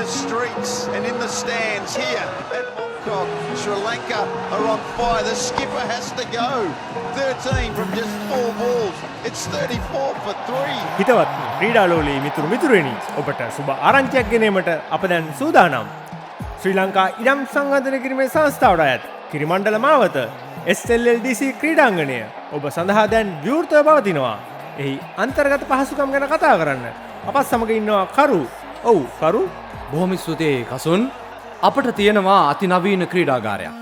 the streets and in the stands here at Mongkok. Sri Lanka are on fire. The skipper has to go. 13 from just 4 balls. It's 34 for 3. හිතවත් ක්‍රීඩාලෝලී මිතුරුවෙනි ඔබට සුබ ආරංචියක් ගෙනීමට අප දැන් සූදානම්. ශ්‍රී ලංකා ඉඩම් සංවර්ධනය කිරීමේ සංස්ථාවට අයත් කිරිමණ්ඩල මාවත SLLDC ක්‍රීඩාංගණය ඔබ සඳහා දැන් විවෘතව පවතිනවා. එහි අන්තර්ගත පහසුකම් ගැන කතා කරන්න අපත් සමග ඉන්නවා කරු. ඔව් කරු. බොහොම ස්තුතියි කසුන්. අපට තියෙනවා අතිනවීන ක්‍රීඩාගාරයක්.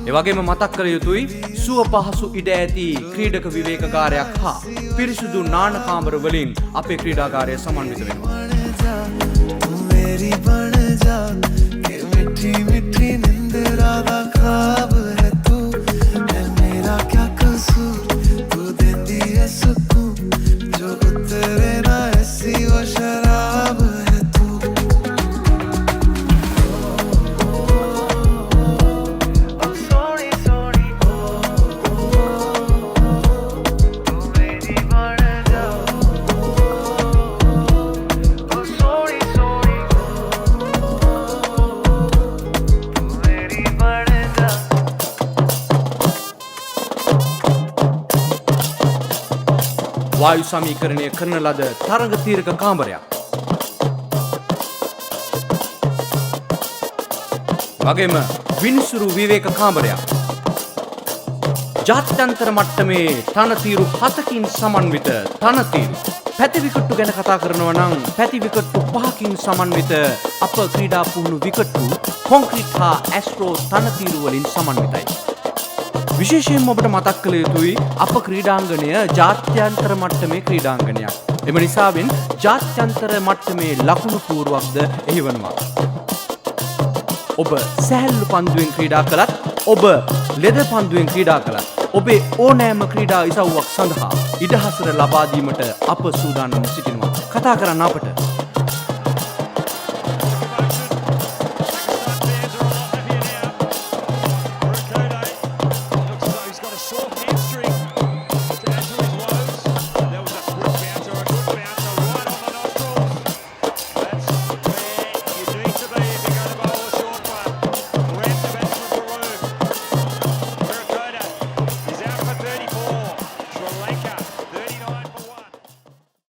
ඒ වගේම මතක් කළ යුතුයි සුව පහසු ඉඩ ඇති ක්‍රීඩක විවේකගාරයක් හා පිරිසුදු නාන කාමර වලින් අපේ ක්‍රීඩාගාරය සමන්විත වෙනවා. වායු සමීකරණය කරන ලද තරඟ තීරක කාමරයක්. වගේම විනිසුරු විවේක කාමරයක්. ජාත්‍යන්තර මට්ටමේ තනතිරු 7කින් සමන්විත තනතිරු. පැති විකට්ටු ගැන කතා කරනවා නම් පැති විකට්ටු 5කින් සමන්විත අප ක්‍රීඩා පුහුණු විකට්ටු කොන්ක්‍රීට් හා ඇස්ට්‍රෝ තනතිරු වලින් සමන්විතයි. විශේෂයෙන්ම ඔබට මතක් කළ යුතුයි අප ක්‍රීඩාංගණය ජාත්‍යන්තර මට්ටමේ ක්‍රීඩාංගණයක්. එම නිසාවෙන් ජාත්‍යන්තර මට්ටමේ ලකුණු පුවරුවක්ද එහි වනවා. ඔබ සැහැල්ලු පන්දුවෙන් ක්‍රීඩා කළත් ඔබ ලෙද පන්දුවෙන් ක්‍රීඩා කළත් ඔබේ ඕනෑම ක්‍රීඩා ඉසව්වක් සඳහා ඉඩහසර ලබා දීමට අප සූදානම් සිටිනවා. කතා කරන්න අපට